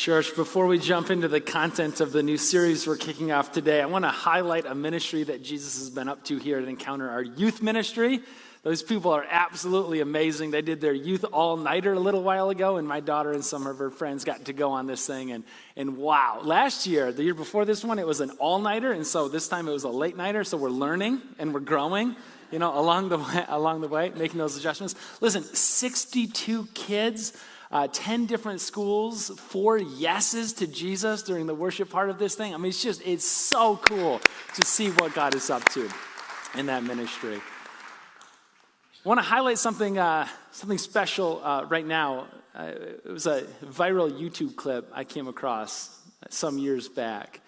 Church, before we jump into the content of the new series we're kicking off today, I want to highlight a ministry that Jesus has been up to here at Encounter, our youth ministry. Those people are absolutely amazing. They did their youth all-nighter a little while ago, and my daughter and some of her friends got to go on this thing, and wow. Last year, the year before this one, it was an all-nighter, and so this time it was a late-nighter, so we're learning and we're growing, along the way, making those adjustments. Listen, 62 kids, 10 different schools, 4 yeses to Jesus during the worship part of this thing. I mean, it's so cool to see what God is up to in that ministry. I want to highlight something special right now. It was a viral YouTube clip I came across some years back.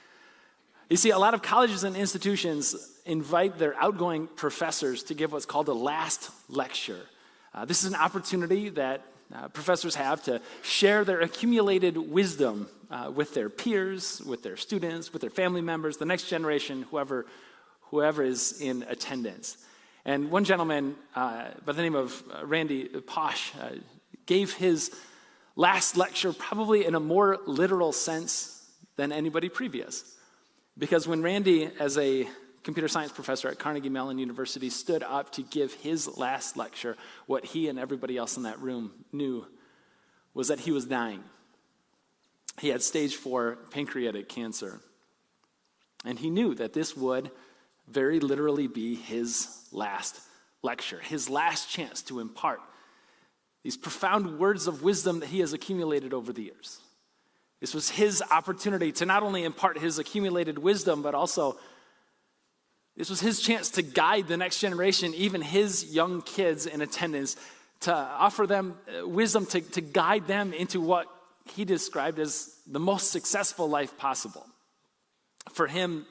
You see, a lot of colleges and institutions invite their outgoing professors to give what's called a last lecture. This is an opportunity that professors have to share their accumulated wisdom with their peers, with their students, with their family members, the next generation, whoever is in attendance. And one gentleman by the name of Randy Posh gave his last lecture probably in a more literal sense than anybody previous. Because when Randy, as a computer science professor at Carnegie Mellon University, stood up to give his last lecture, what he and everybody else in that room knew was that he was dying. He had stage 4 pancreatic cancer. And he knew that this would very literally be his last lecture, his last chance to impart these profound words of wisdom that he has accumulated over the years. This was his opportunity to not only impart his accumulated wisdom, but also this was his chance to guide the next generation, even his young kids in attendance, to offer them wisdom, to guide them into what he described as the most successful life possible. For him,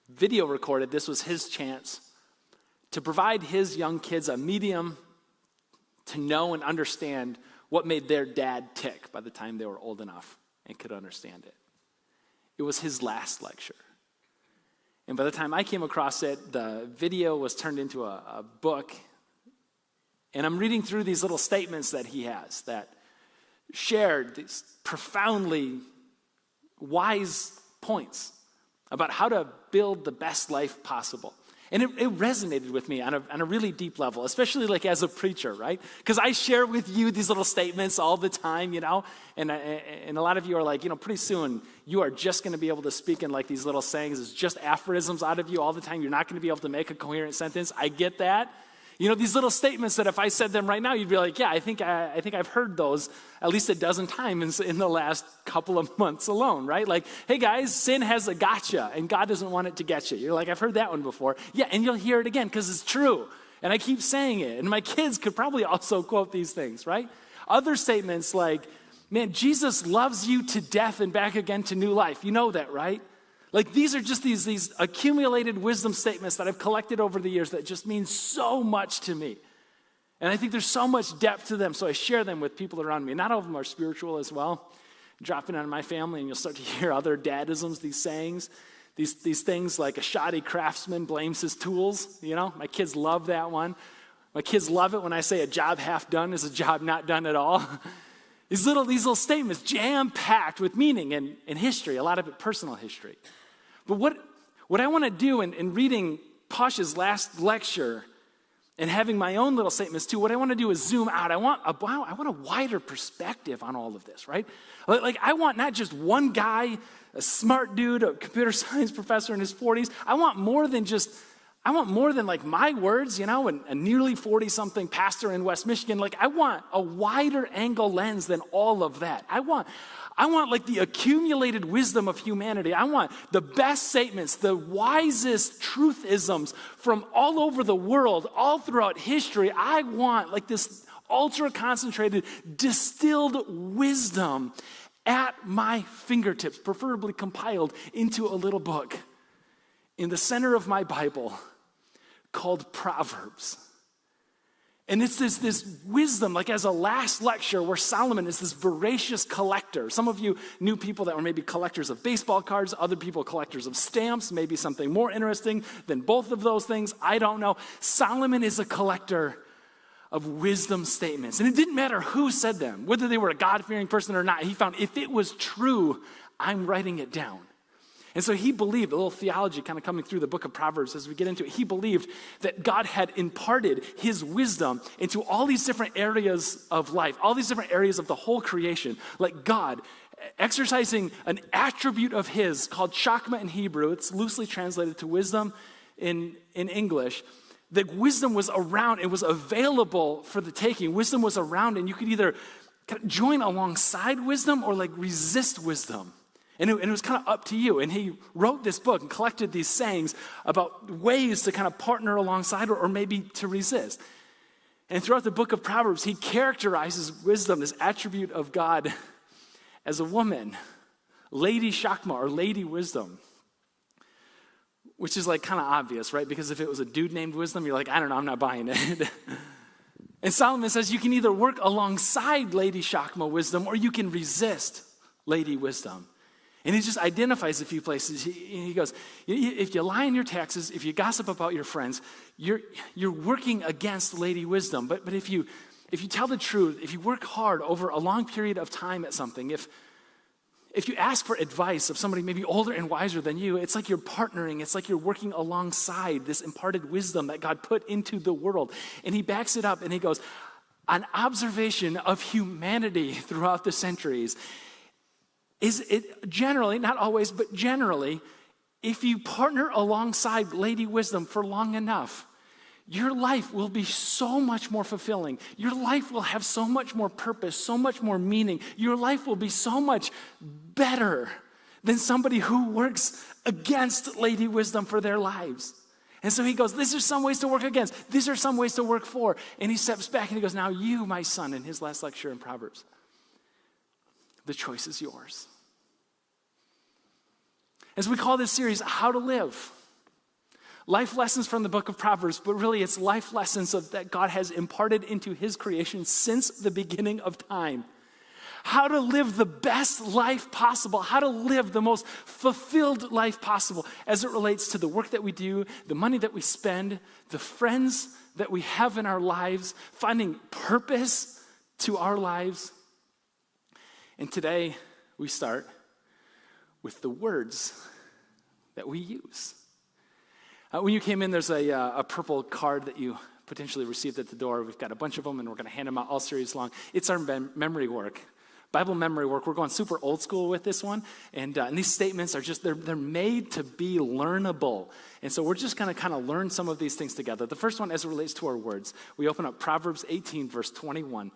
video recorded, this was his chance to provide his young kids a medium to know and understand what made their dad tick by the time they were old enough and could understand it. It was his last lecture. And by the time I came across it, the video was turned into a book. And I'm reading through these little statements that he has that shared these profoundly wise points about how to build the best life possible. And it resonated with me on a really deep level, especially like as a preacher, right? Because I share with you these little statements all the time, and a lot of you are like, pretty soon you are just going to be able to speak in like these little sayings. It's just aphorisms out of you all the time. You're not going to be able to make a coherent sentence. I get that. These little statements that if I said them right now, you'd be like, yeah, I think I've heard those at least a dozen times in the last couple of months alone, right? Like, hey guys, sin has a gotcha, and God doesn't want it to get you. You're like, I've heard that one before. Yeah, and you'll hear it again because it's true. And I keep saying it. And my kids could probably also quote these things, right? Other statements like, man, Jesus loves you to death and back again to new life. You know that, right? Like these are just these accumulated wisdom statements that I've collected over the years that just mean so much to me. And I think there's so much depth to them, so I share them with people around me. Not all of them are spiritual as well. Drop in on my family and you'll start to hear other dadisms, these sayings, these things like a shoddy craftsman blames his tools. My kids love that one. My kids love it when I say a job half done is a job not done at all. These little statements jam-packed with meaning and history, a lot of it personal history. But what I want to do in reading Posh's last lecture and having my own little statements too, what I want to do is zoom out. I want a wider perspective on all of this, right? Like I want not just one guy, a smart dude, a computer science professor in his 40s. I want more than like my words, and a nearly 40-something pastor in West Michigan. Like I want a wider angle lens than all of that. I want like the accumulated wisdom of humanity. I want the best statements, the wisest truthisms from all over the world, all throughout history. I want like this ultra-concentrated, distilled wisdom at my fingertips, preferably compiled into a little book in the center of my Bible called Proverbs. And it's this wisdom, like as a last lecture where Solomon is this voracious collector. Some of you knew people that were maybe collectors of baseball cards, other people collectors of stamps, maybe something more interesting than both of those things. I don't know. Solomon is a collector of wisdom statements. And it didn't matter who said them, whether they were a God-fearing person or not. He found if it was true, I'm writing it down. And so he believed, a little theology kind of coming through the book of Proverbs as we get into it, he believed that God had imparted his wisdom into all these different areas of life, all these different areas of the whole creation. Like God exercising an attribute of his called chakma in Hebrew, it's loosely translated to wisdom in English, that wisdom was around, it was available for the taking. Wisdom was around, and you could either join alongside wisdom or like resist wisdom. And it was kind of up to you. And he wrote this book and collected these sayings about ways to kind of partner alongside or maybe to resist. And throughout the book of Proverbs, he characterizes wisdom, this attribute of God, as a woman, Lady Chakma or Lady Wisdom, which is like kind of obvious, right? Because if it was a dude named Wisdom, you're like, I don't know, I'm not buying it. And Solomon says you can either work alongside Lady Chakma Wisdom or you can resist Lady Wisdom. And he just identifies a few places. He goes, if you lie on your taxes, if you gossip about your friends, you're working against Lady Wisdom. But if you tell the truth, if you work hard over a long period of time at something, if you ask for advice of somebody maybe older and wiser than you, it's like you're partnering. It's like you're working alongside this imparted wisdom that God put into the world. And he backs it up and he goes, an observation of humanity throughout the centuries is it generally, not always, but generally, if you partner alongside Lady Wisdom for long enough, your life will be so much more fulfilling. Your life will have so much more purpose, so much more meaning. Your life will be so much better than somebody who works against Lady Wisdom for their lives. And so he goes, these are some ways to work against. These are some ways to work for. And he steps back and he goes, now you, my son, in his last lecture in Proverbs, the choice is yours. As we call this series, How to Live. Life lessons from the book of Proverbs, but really it's life lessons that God has imparted into his creation since the beginning of time. How to live the best life possible, how to live the most fulfilled life possible as it relates to the work that we do, the money that we spend, the friends that we have in our lives, finding purpose to our lives. And today we start with the words that we use. When you came in, there's a purple card that you potentially received at the door. We've got a bunch of them, and we're going to hand them out all series long. It's our memory work, Bible memory work. We're going super old school with this one, and these statements are just, they're made to be learnable. And so we're just going to kind of learn some of these things together. The first one, as it relates to our words, we open up Proverbs 18, verse 21.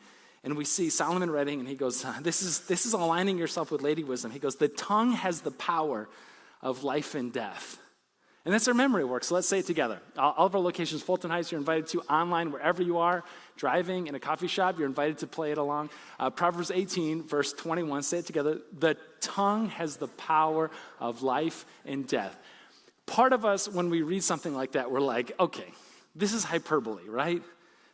And we see Solomon writing, and he goes, this is aligning yourself with Lady Wisdom. He goes, the tongue has the power of life and death. And that's our memory work, so let's say it together. All of our locations, Fulton Heights, you're invited to online, wherever you are, driving, in a coffee shop, you're invited to play it along. Proverbs 18, verse 21, say it together. The tongue has the power of life and death. Part of us, when we read something like that, we're like, okay, this is hyperbole, right?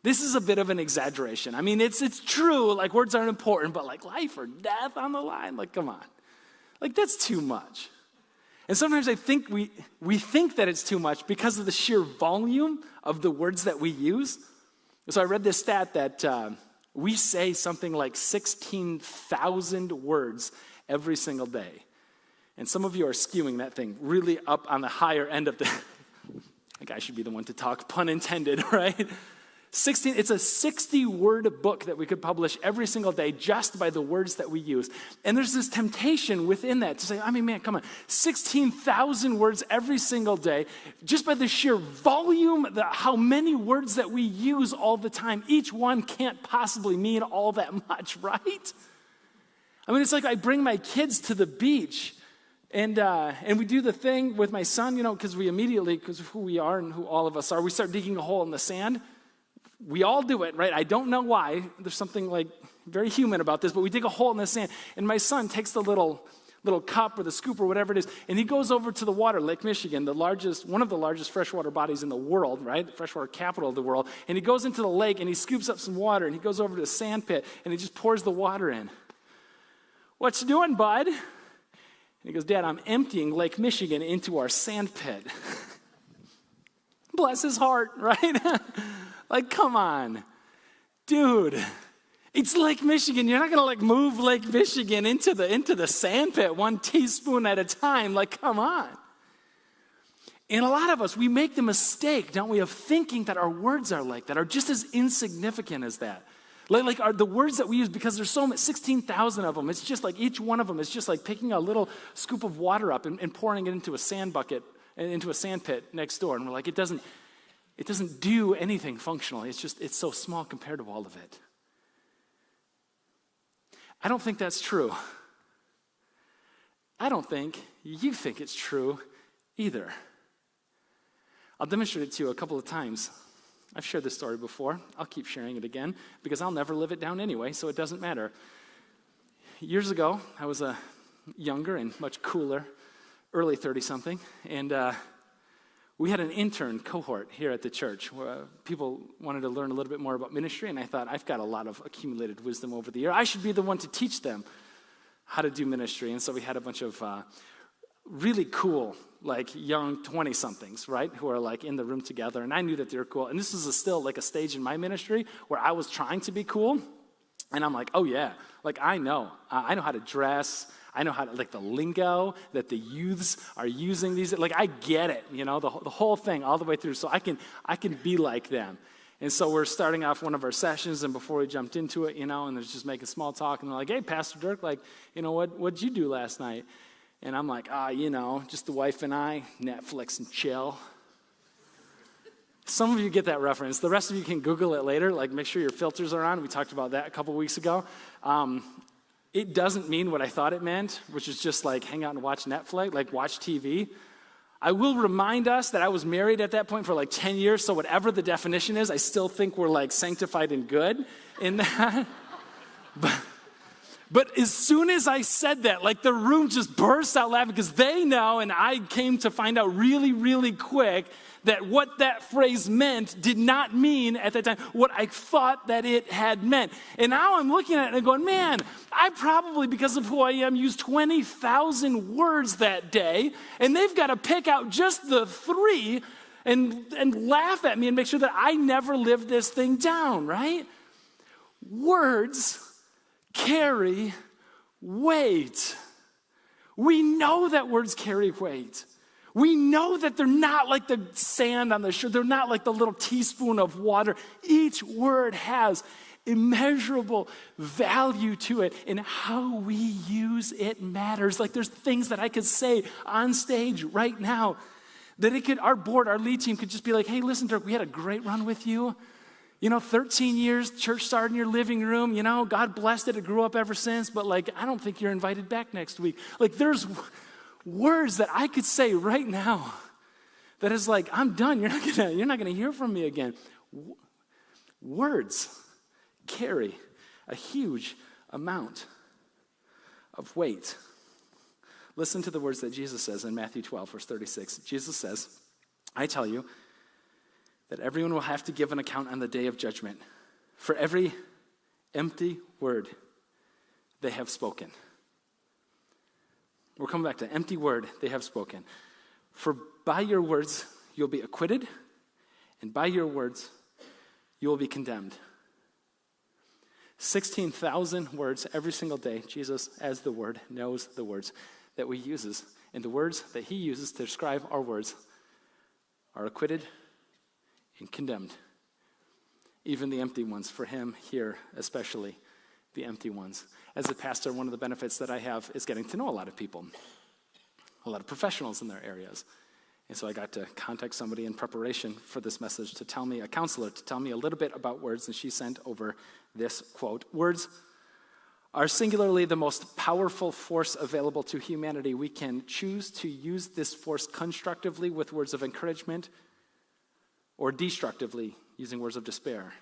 This is a bit of an exaggeration. I mean, it's true, like words aren't important, but like life or death on the line, like come on. Like that's too much. And sometimes I think we think that it's too much because of the sheer volume of the words that we use. So I read this stat that we say something like 16,000 words every single day. And some of you are skewing that thing really up on the higher end of the, like I should be the one to talk, pun intended, right? It's a 60-word book that we could publish every single day just by the words that we use. And there's this temptation within that to say, I mean, man, come on, 16,000 words every single day, just by the sheer volume, how many words that we use all the time, each one can't possibly mean all that much, right? I mean, it's like I bring my kids to the beach, and we do the thing with my son, you know, because of who we are and who all of us are, we start digging a hole in the sand. We all do it, right? I don't know why. There's something like very human about this, but we dig a hole in the sand, and my son takes the little cup or the scoop or whatever it is, and he goes over to the water, Lake Michigan, one of the largest freshwater bodies in the world, right? The freshwater capital of the world. And he goes into the lake, and he scoops up some water, and he goes over to a sand pit, and he just pours the water in. What you doing, bud? And he goes, Dad, I'm emptying Lake Michigan into our sand pit. Bless his heart, right? Like, come on. Dude, it's Lake Michigan. You're not going to move Lake Michigan into the sand pit 1 teaspoon at a time. Come on. And a lot of us, we make the mistake, don't we, of thinking that our words are like that, are just as insignificant as that. Are the words that we use, because there's so many, 16,000 of them, it's just each one of them is just picking a little scoop of water up and pouring it into a sand bucket, into a sand pit next door. And we're it doesn't do anything functionally. It's so small compared to all of it. I don't think that's true. I don't think you think it's true either. I'll demonstrate it to you a couple of times. I've shared this story before. I'll keep sharing it again because I'll never live it down anyway, so it doesn't matter. Years ago, I was a younger and much cooler, early 30-something, and we had an intern cohort here at the church where people wanted to learn a little bit more about ministry, and I thought, I've got a lot of accumulated wisdom over the year. I should be the one to teach them how to do ministry. And so we had a bunch of really cool, young 20-somethings, right, who are in the room together, and I knew that they were cool. And this was still a stage in my ministry where I was trying to be cool, and I'm oh yeah, I know how to dress. I know how to, the lingo that the youths are using these, I get it, the whole thing all the way through, so I can be like them. And so we're starting off one of our sessions, and before we jumped into it, and they're just making small talk, and they're hey, Pastor Dirk, what'd you do last night? And I'm just the wife and I, Netflix and chill. Some of you get that reference. The rest of you can Google it later. Make sure your filters are on. We talked about that a couple weeks ago. It doesn't mean what I thought it meant, which is just hang out and watch Netflix, watch TV. I will remind us that I was married at that point for 10 years, so whatever the definition is, I still think we're sanctified and good in that. But as soon as I said that, the room just burst out laughing because they know, and I came to find out really, really quick, that what that phrase meant did not mean at that time what I thought that it had meant. And now I'm looking at it and going, man, I probably, because of who I am, used 20,000 words that day, and they've got to pick out just the 3 and laugh at me and make sure that I never live this thing down, right? Words carry weight. We know that words carry weight. We know that they're not like the sand on the shore. They're not like the little teaspoon of water. Each word has immeasurable value to it, and how we use it matters. There's things that I could say on stage right now that our board, our lead team could just be hey, listen, Dirk, we had a great run with you. 13 years, church started in your living room. God blessed it. It grew up ever since. But, I don't think you're invited back next week. There's words that I could say right now that is I'm done. You're not gonna hear from me again. Words carry a huge amount of weight. Listen to the words that Jesus says in Matthew 12, verse 36. Jesus says, I tell you, that everyone will have to give an account on the day of judgment for every empty word they have spoken. We're coming back to empty word they have spoken. For by your words you'll be acquitted, and by your words you will be condemned. 16,000 words every single day. Jesus, as the Word, knows the words that we uses. And the words that he uses to describe our words are acquitted and condemned. Even the empty ones, for him here especially, the empty ones. As a pastor, one of the benefits that I have is getting to know a lot of people, a lot of professionals in their areas. And so I got to contact somebody in preparation for this message to tell me, a counselor, to tell me a little bit about words, and she sent over this quote. Words are singularly the most powerful force available to humanity. We can choose to use this force constructively with words of encouragement, or destructively, using words of despair.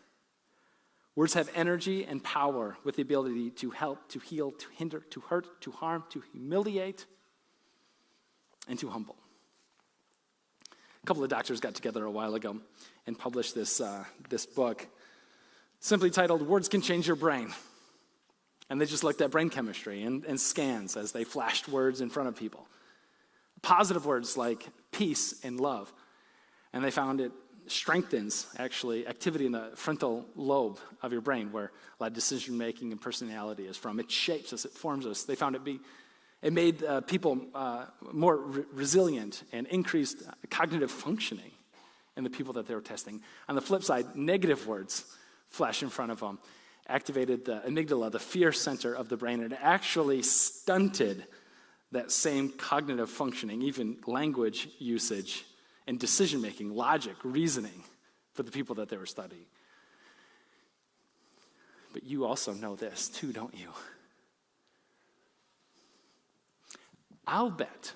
Words have energy and power with the ability to help, to heal, to hinder, to hurt, to harm, to humiliate, and to humble. A couple of doctors got together a while ago and published this book simply titled, Words Can Change Your Brain. And they just looked at brain chemistry and scans as they flashed words in front of people. Positive words like peace and love. And they found it strengthens, actually, activity in the frontal lobe of your brain, where a lot of decision-making and personality is from. It shapes us, it forms us. They found it made people more resilient and increased cognitive functioning in the people that they were testing. On the flip side, negative words flash in front of them, activated the amygdala, the fear center of the brain, and it actually stunted that same cognitive functioning, even language usage and decision-making, logic, reasoning for the people that they were studying. But you also know this too, don't you? I'll bet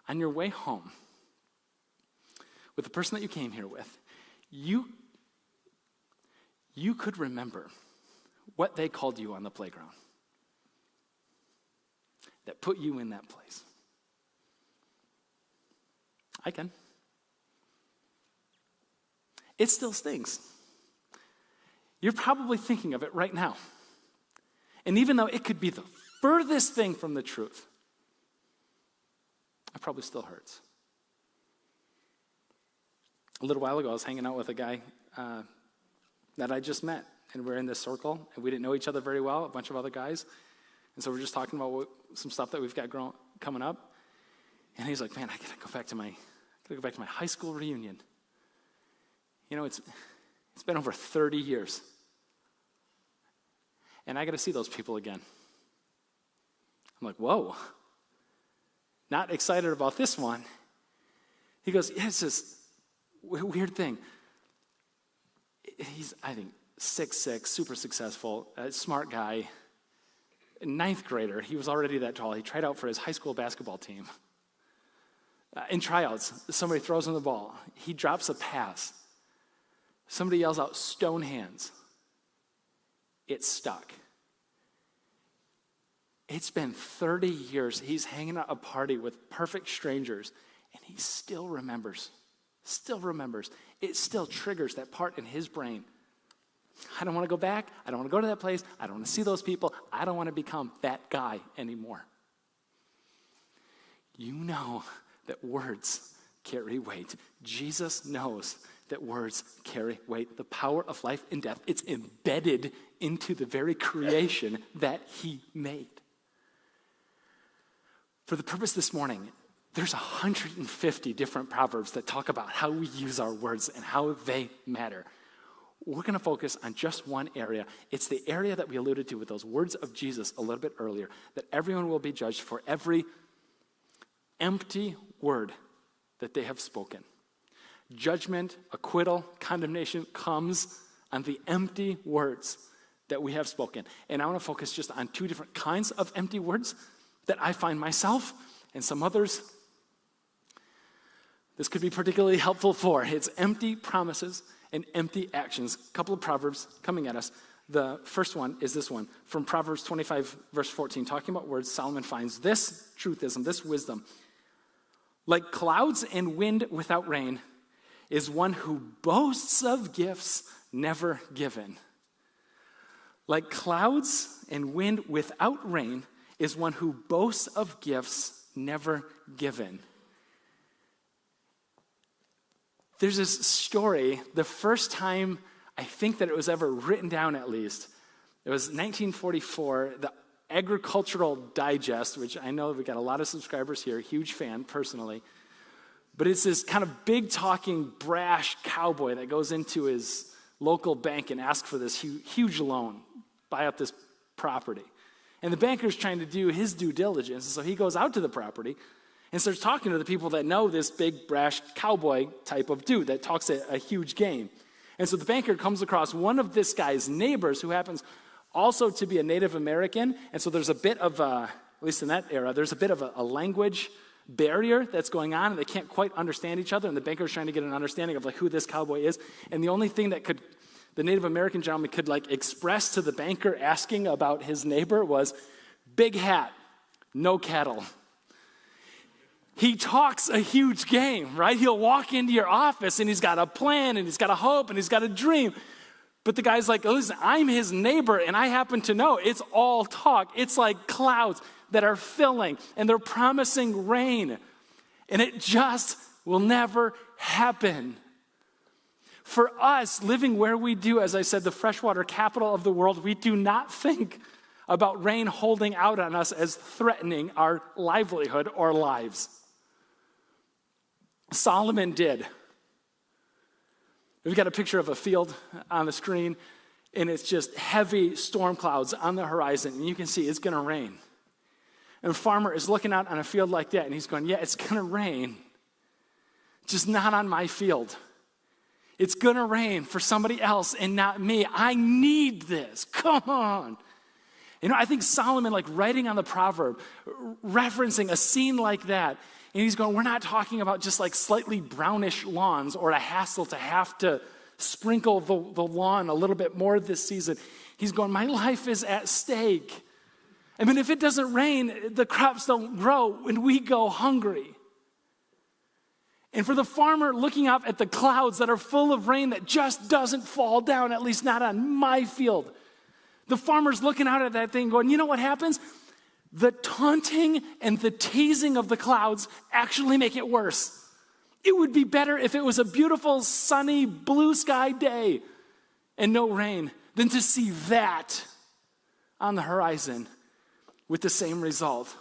on your way home with the person that you came here with, you could remember what they called you on the playground that put you in that place. I can. It still stings. You're probably thinking of it right now. And even though it could be the furthest thing from the truth, it probably still hurts. A little while ago, I was hanging out with a guy that I just met, and we're in this circle, and we didn't know each other very well, a bunch of other guys, and so we're just talking about some stuff that we've got coming up, and he's like, man, I gotta go back to my high school reunion. You know, it's been over 30 years, and I gotta see those people again. I'm like, whoa, not excited about this one. He goes, yeah, it's this weird thing. He's, I think, 6'6", super successful, smart guy, ninth grader. He was already that tall. He tried out for his high school basketball team. In tryouts, somebody throws him the ball. He drops a pass. Somebody yells out, "Stone hands." It's stuck. It's been 30 years. He's hanging at a party with perfect strangers, and he still remembers. It still triggers that part in his brain. I don't want to go back. I don't want to go to that place. I don't want to see those people. I don't want to become that guy anymore. You know that words carry weight. Jesus knows that words carry weight. The power of life and death, it's embedded into the very creation that he made. For the purpose this morning, there's 150 different proverbs that talk about how we use our words and how they matter. We're going to focus on just one area. It's the area that we alluded to with those words of Jesus a little bit earlier, that everyone will be judged for every empty word that they have spoken. Judgment, acquittal, condemnation comes on the empty words that we have spoken. And I want to focus just on two different kinds of empty words that I find myself and some others this could be particularly helpful for. It's empty promises and empty actions. A couple of proverbs coming at us. The first one is this one from Proverbs 25, verse 14, talking about words. Solomon finds this truthism, this wisdom. Like clouds and wind without rain is one who boasts of gifts never given. Like clouds and wind without rain is one who boasts of gifts never given. There's this story, the first time I think that it was ever written down at least, it was 1944, the Agricultural Digest, which I know we got a lot of subscribers here, huge fan personally, but it's this kind of big talking brash cowboy that goes into his local bank and asks for this huge loan, buy up this property. And the banker's trying to do his due diligence, so he goes out to the property and starts talking to the people that know this big, brash cowboy type of dude that talks a huge game. And so the banker comes across one of this guy's neighbors who happens also to be a Native American. And so there's a bit of, at least in that era, there's a bit of a language barrier that's going on, and they can't quite understand each other. And the banker's trying to get an understanding of like who this cowboy is. And the only thing that the Native American gentleman could like express to the banker asking about his neighbor was, big hat, no cattle. He talks a huge game, right? He'll walk into your office and he's got a plan and he's got a hope and he's got a dream. But the guy's like, listen, I'm his neighbor and I happen to know it's all talk. It's like clouds that are filling and they're promising rain. And it just will never happen. For us, living where we do, as I said, the freshwater capital of the world, we do not think about rain holding out on us as threatening our livelihood or lives. Solomon did. We've got a picture of a field on the screen, and it's just heavy storm clouds on the horizon, and you can see it's going to rain. And a farmer is looking out on a field like that, and he's going, yeah, it's going to rain, just not on my field. It's going to rain for somebody else and not me. I need this. Come on. You know, I think Solomon, like writing on the proverb, referencing a scene like that, and he's going, we're not talking about just like slightly brownish lawns or a hassle to have to sprinkle the lawn a little bit more this season. He's going, my life is at stake. I mean, if it doesn't rain, the crops don't grow and we go hungry. And for the farmer looking up at the clouds that are full of rain that just doesn't fall down, at least not on my field, the farmer's looking out at that thing going, you know what happens? The taunting and the teasing of the clouds actually make it worse. It would be better if it was a beautiful, sunny, blue sky day and no rain than to see that on the horizon with the same result.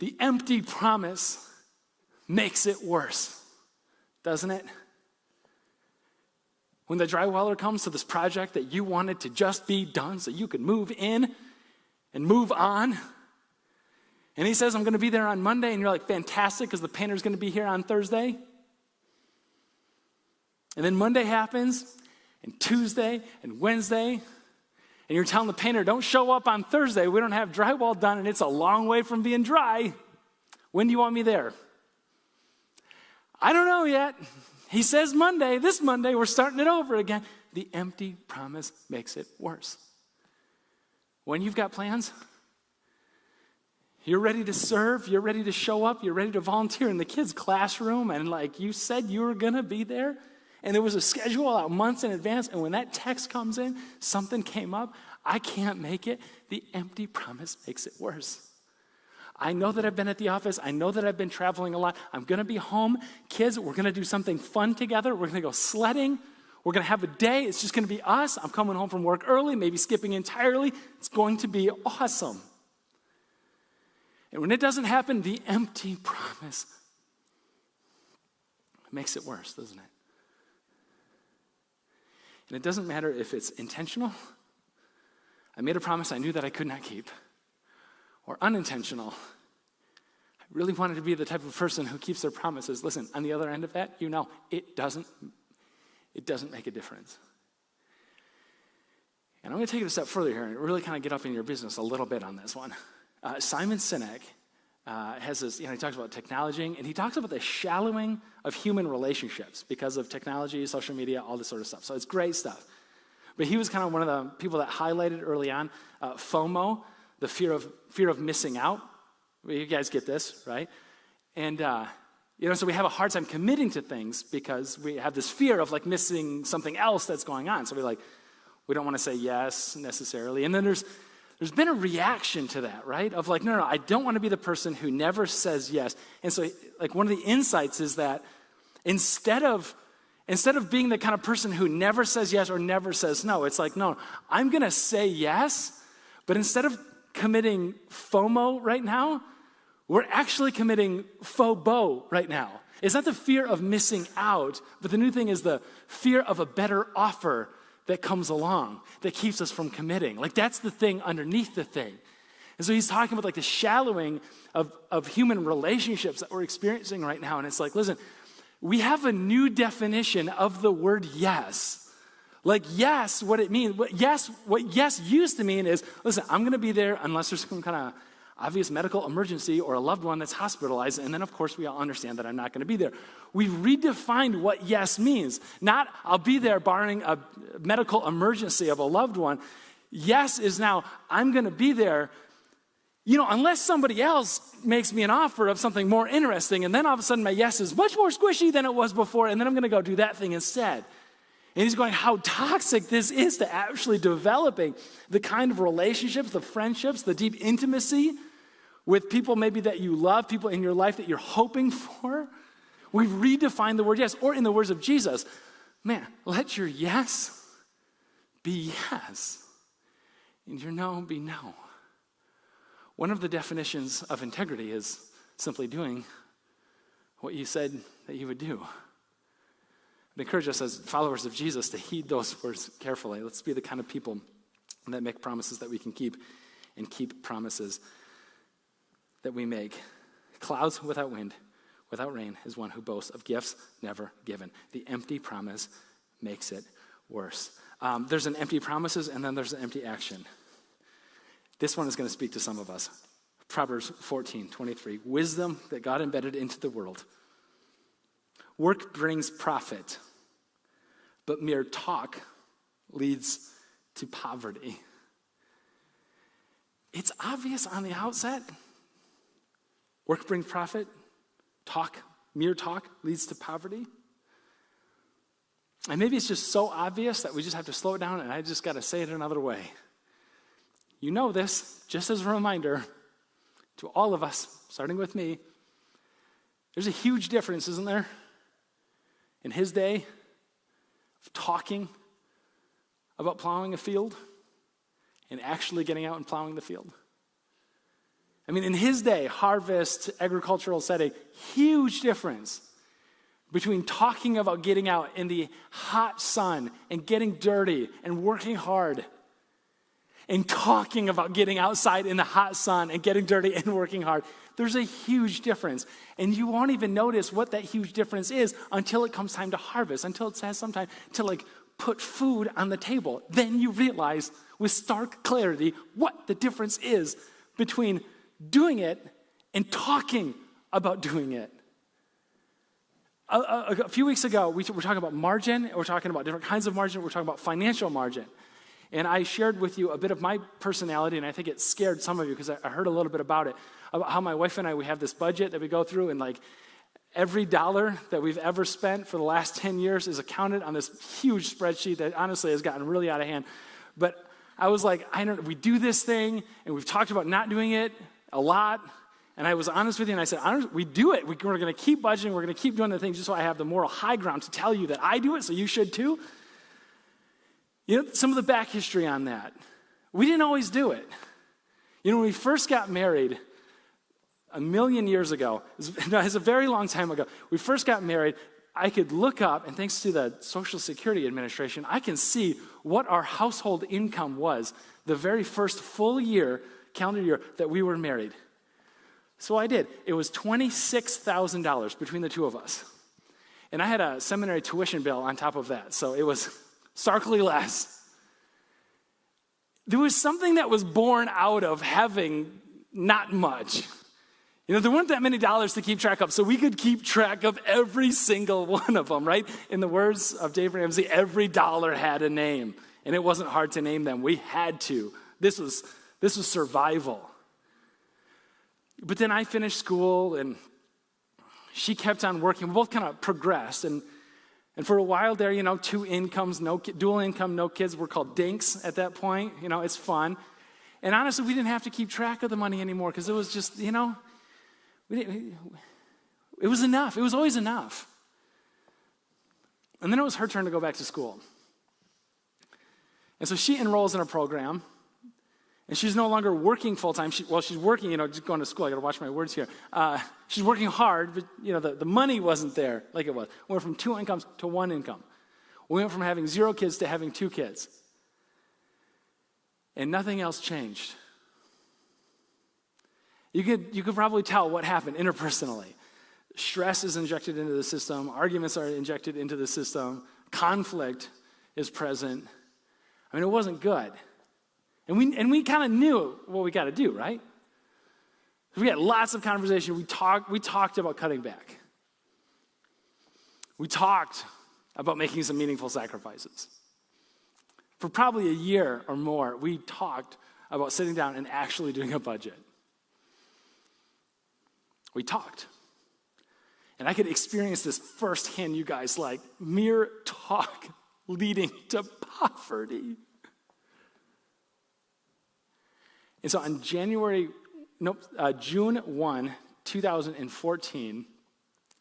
The empty promise makes it worse, doesn't it? When the drywaller comes to this project that you wanted to just be done so you could move in and move on, and he says, I'm going to be there on Monday, and you're like, fantastic, because the painter's going to be here on Thursday. And then Monday happens, and Tuesday, and Wednesday, and you're telling the painter, don't show up on Thursday, we don't have drywall done, and it's a long way from being dry. When do you want me there? I don't know yet. He says Monday, this Monday, we're starting it over again. The empty promise makes it worse. When you've got plans, you're ready to serve, you're ready to show up, you're ready to volunteer in the kids' classroom, and like you said you were going to be there, and there was a schedule out months in advance, and when that text comes in, something came up, I can't make it, the empty promise makes it worse. I know that I've been at the office. I know that I've been traveling a lot. I'm going to be home. Kids, we're going to do something fun together. We're going to go sledding. We're going to have a day. It's just going to be us. I'm coming home from work early, maybe skipping entirely. It's going to be awesome. And when it doesn't happen, the empty promise makes it worse, doesn't it? And it doesn't matter if it's intentional. I made a promise I knew that I could not keep. Or unintentional. I really wanted to be the type of person who keeps their promises. Listen, on the other end of that, you know, it doesn't make a difference. And I'm going to take it a step further here and really kind of get up in your business a little bit on this one. Simon Sinek has this, he talks about technology, and he talks about the shallowing of human relationships because of technology, social media, all this sort of stuff. So it's great stuff. But he was kind of one of the people that highlighted early on FOMO, the fear of missing out. You guys get this, right? And, so we have a hard time committing to things because we have this fear of like missing something else that's going on. So we don't want to say yes necessarily. And then there's been a reaction to that, right? Of like, no, I don't want to be the person who never says yes. And so like one of the insights is that instead of being the kind of person who never says yes or never says no, it's like, no, I'm going to say yes, but instead of committing FOMO right now, we're actually committing FOBO right now. It's not the fear of missing out, but the new thing is the fear of a better offer that comes along that keeps us from committing. Like that's the thing underneath the thing. And so he's talking about like the shallowing of human relationships that we're experiencing right now. And it's like, listen, we have a new definition of the word yes. Like yes, what it means, what yes used to mean is, listen, I'm going to be there unless there's some kind of obvious medical emergency or a loved one that's hospitalized, and then of course we all understand that I'm not going to be there. We've redefined what yes means. Not I'll be there barring a medical emergency of a loved one. Yes is now I'm going to be there, unless somebody else makes me an offer of something more interesting, and then all of a sudden my yes is much more squishy than it was before, and then I'm going to go do that thing instead. And he's going, how toxic this is to actually developing the kind of relationships, the friendships, the deep intimacy with people maybe that you love, people in your life that you're hoping for. We've redefined the word yes, or in the words of Jesus, man, let your yes be yes, and your no be no. One of the definitions of integrity is simply doing what you said that you would do. I'd encourage us as followers of Jesus to heed those words carefully. Let's be the kind of people that make promises that we can keep and keep promises that we make. Clouds without wind, without rain is one who boasts of gifts never given. The empty promise makes it worse. There's an empty promises and then there's an empty action. This one is going to speak to some of us. Proverbs 14:23. Wisdom that God embedded into the world. Work brings profit, but mere talk leads to poverty. It's obvious on the outset. Work brings profit. Mere talk leads to poverty. And maybe it's just so obvious that we just have to slow it down and I just got to say it another way. You know this, just as a reminder to all of us, starting with me, there's a huge difference, isn't there? In his day, of talking about plowing a field and actually getting out and plowing the field. I mean, in his day, harvest, agricultural setting, huge difference between talking about getting out in the hot sun and getting dirty and working hard and talking about getting outside in the hot sun and getting dirty and working hard. There's a huge difference. And you won't even notice what that huge difference is until it comes time to harvest, until it has some time to put food on the table. Then you realize with stark clarity what the difference is between doing it and talking about doing it. A few weeks ago, we were talking about margin. We're talking about different kinds of margin. We're talking about financial margin. And I shared with you a bit of my personality, and I think it scared some of you because I heard a little bit about it, about how my wife and I, we have this budget that we go through, and every dollar that we've ever spent for the last 10 years is accounted on this huge spreadsheet that honestly has gotten really out of hand. But I was like, we do this thing, and we've talked about not doing it a lot. And I was honest with you, and I said, we do it. We're going to keep budgeting. We're going to keep doing the things just so I have the moral high ground to tell you that I do it, so you should too. You know, some of the back history on that. We didn't always do it. You know, when we first got married, 1,000,000 years ago, it's a very long time ago, we first got married, I could look up, and thanks to the Social Security Administration, I can see what our household income was the very first full year, calendar year, that we were married. So I did. It was $26,000 between the two of us. And I had a seminary tuition bill on top of that, so it was starkly less. There was something that was born out of having not much. You know, there weren't that many dollars to keep track of, so we could keep track of every single one of them, right? In the words of Dave Ramsey, every dollar had a name, and it wasn't hard to name them. We had to. This was survival. But then I finished school, and she kept on working. We both kind of progressed, and for a while there, you know, 2 incomes, dual income, no kids. We're called dinks at that point. You know, it's fun. And honestly, we didn't have to keep track of the money anymore because it was just, you know, it was enough. It was always enough. And then it was her turn to go back to school. And so she enrolls in a program, and she's no longer working full-time. She's working, you know, just going to school. I got to watch my words here. She's working hard, but, you know, the money wasn't there like it was. We went from 2 incomes to 1 income. We went from having 0 kids to having 2 kids. And nothing else changed. You could probably tell what happened interpersonally. Stress is injected into the system. Arguments are injected into the system. Conflict is present. I mean, it wasn't good. And we kind of knew what we got to do, right? We had lots of conversation. We talked about cutting back. We talked about making some meaningful sacrifices. For probably a year or more, we talked about sitting down and actually doing a budget. We talked. And I could experience this firsthand, you guys, like mere talk leading to poverty. And so on January June 1, 2014,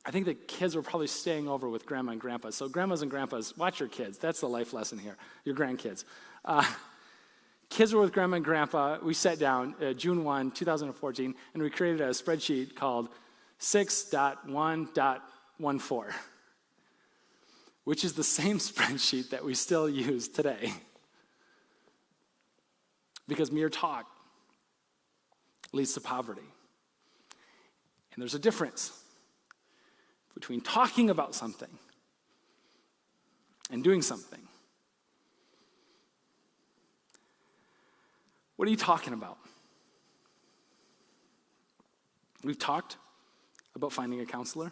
I think the kids were probably staying over with grandma and grandpa. So grandmas and grandpas, watch your kids. That's the life lesson here, your grandkids. Kids were with grandma and grandpa. We sat down June 1, 2014, and we created a spreadsheet called 6.1.14, which is the same spreadsheet that we still use today. Because mere talk leads to poverty. And there's a difference between talking about something and doing something. What are you talking about? We've talked about finding a counselor.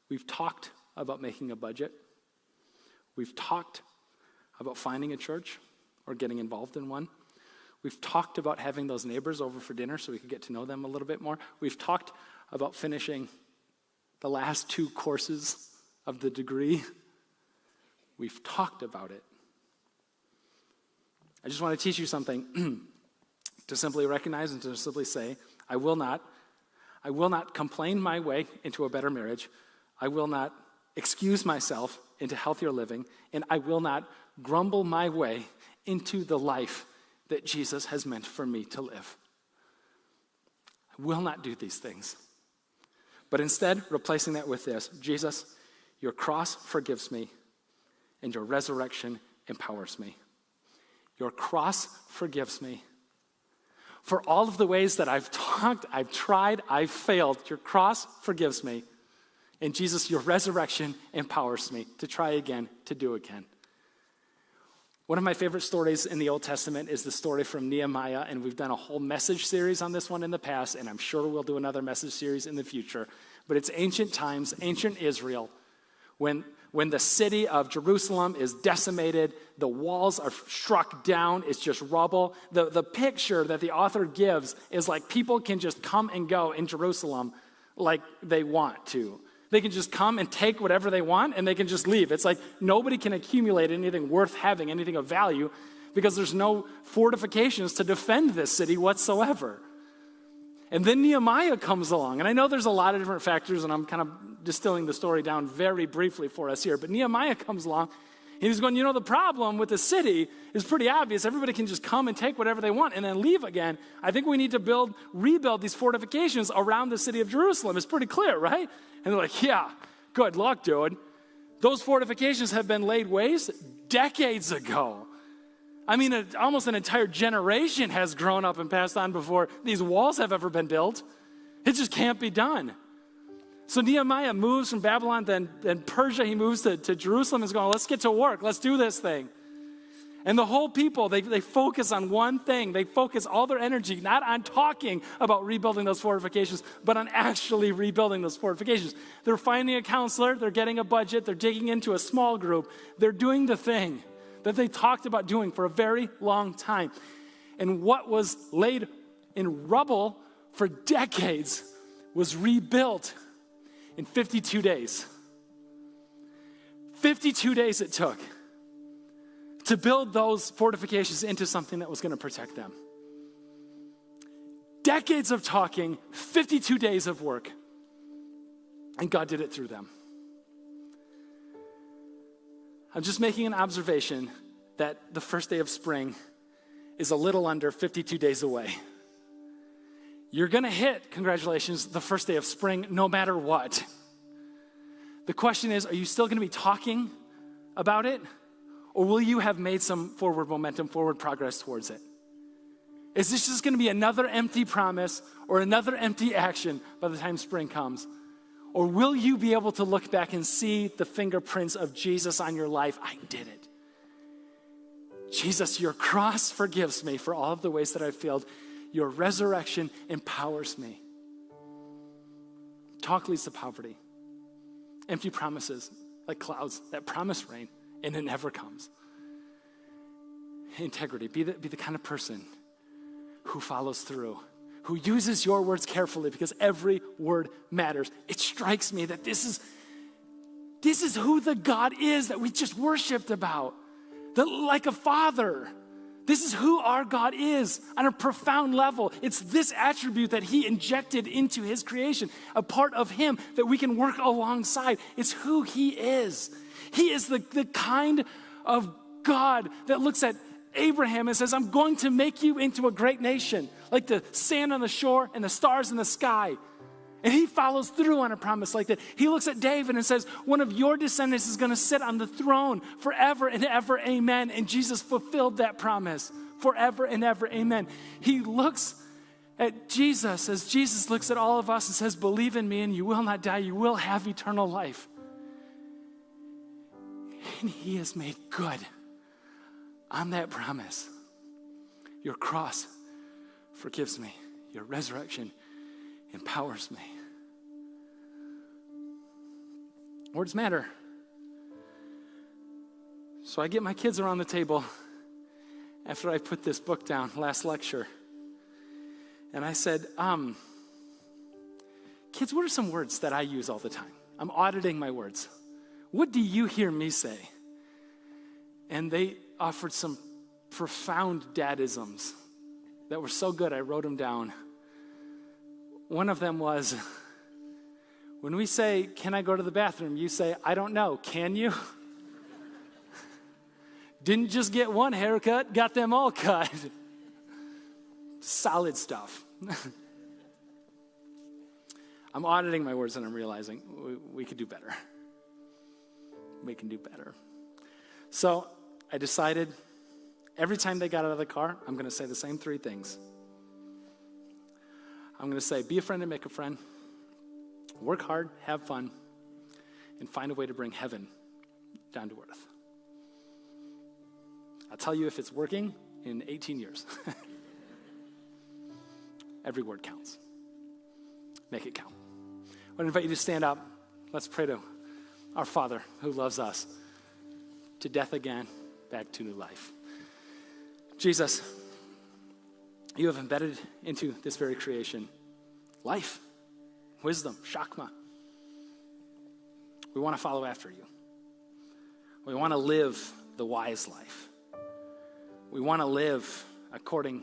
We've talked about making a budget. We've talked about finding a church or getting involved in one. We've talked about having those neighbors over for dinner so we could get to know them a little bit more. We've talked about finishing the last 2 courses of the degree. We've talked about it. I just want to teach you something to simply recognize and to simply say, I will not complain my way into a better marriage. I will not excuse myself into healthier living, and I will not grumble my way into the life that Jesus has meant for me to live. I will not do these things. But instead, replacing that with this, Jesus, your cross forgives me, and your resurrection empowers me. Your cross forgives me. For all of the ways that I've talked, I've tried, I've failed, your cross forgives me. And Jesus, your resurrection empowers me to try again, to do again. One of my favorite stories in the Old Testament is the story from Nehemiah, and we've done a whole message series on this one in the past, and I'm sure we'll do another message series in the future. But it's ancient times, ancient Israel, when the city of Jerusalem is decimated, the walls are struck down, it's just rubble. The picture that the author gives is like people can just come and go in Jerusalem like they want to. They can just come and take whatever they want, and they can just leave. It's like nobody can accumulate anything worth having, anything of value, because there's no fortifications to defend this city whatsoever. And then Nehemiah comes along, and I know there's a lot of different factors, and I'm kind of distilling the story down very briefly for us here, but Nehemiah comes along, and he's going, the problem with the city is pretty obvious. Everybody can just come and take whatever they want and then leave again. I think we need to rebuild these fortifications around the city of Jerusalem. It's pretty clear, right? And they're like, yeah, good luck, dude. Those fortifications have been laid waste decades ago. I mean, almost an entire generation has grown up and passed on before these walls have ever been built. It just can't be done. So Nehemiah moves from Babylon, then Persia, he moves to Jerusalem and is going, let's get to work. Let's do this thing. And the whole people, they focus on one thing. They focus all their energy, not on talking about rebuilding those fortifications, but on actually rebuilding those fortifications. They're finding a counselor. They're getting a budget. They're digging into a small group. They're doing the thing that they talked about doing for a very long time. And what was laid in rubble for decades was rebuilt in 52 days. 52 days it took to build those fortifications into something that was going to protect them. Decades of talking, 52 days of work, and God did it through them. I'm just making an observation that the first day of spring is a little under 52 days away. You're going to hit, congratulations, the first day of spring no matter what. The question is, are you still going to be talking about it? Or will you have made some forward momentum, forward progress towards it? Is this just going to be another empty promise or another empty action by the time spring comes? Or will you be able to look back and see the fingerprints of Jesus on your life? I did it. Jesus, your cross forgives me for all of the ways that I've failed. Your resurrection empowers me. Talk leads to poverty. Empty promises, like clouds that promise rain, and it never comes. Integrity, be the kind of person who follows through, who uses your words carefully because every word matters. It strikes me that this is who the God is that we just worshiped about. That like a father, This is who our God is on a profound level. It's this attribute that he injected into his creation, a part of him that we can work alongside. It's who he is. He is the kind of God that looks at Abraham and says, I'm going to make you into a great nation, like the sand on the shore and the stars in the sky. And he follows through on a promise like that. He looks at David and says, one of your descendants is going to sit on the throne forever and ever, amen. And Jesus fulfilled that promise forever and ever, amen. He looks at Jesus as Jesus looks at all of us and says, believe in me and you will not die, you will have eternal life. And he is made good on that promise. Your cross forgives me. Your resurrection empowers me. Words matter. So I get my kids around the table after I put this book down, last lecture. And I said, kids, what are some words that I use all the time? I'm auditing my words. What do you hear me say? And they offered some profound dadisms that were so good I wrote them down. One of them was, when we say, can I go to the bathroom? You say, I don't know. Can you? Didn't just get one haircut, got them all cut. Solid stuff. I'm auditing my words and I'm realizing we could do better. We can do better. So I decided every time they got out of the car, I'm going to say the same three things. I'm going to say, be a friend and make a friend. Work hard, have fun, and find a way to bring heaven down to earth. I'll tell you if it's working in 18 years. Every word counts. Make it count. I want to invite you to stand up. Let's pray to our Father who loves us. To death again, back to new life. Jesus, you have embedded into this very creation life, wisdom, shakma. We want to follow after you. We want to live the wise life. We want to live according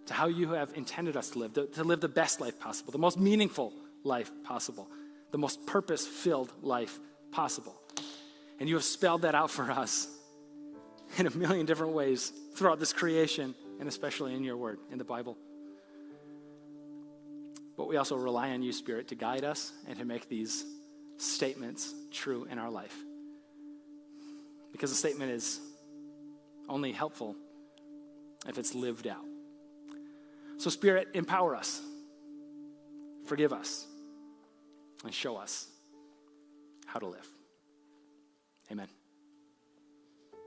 to how you have intended us to live the best life possible, the most meaningful life possible, the most purpose-filled life possible. And you have spelled that out for us in a million different ways throughout this creation, and especially in your word, in the Bible. But we also rely on you, Spirit, to guide us and to make these statements true in our life. Because the statement is only helpful if it's lived out. So Spirit, empower us, forgive us, and show us how to live. Amen.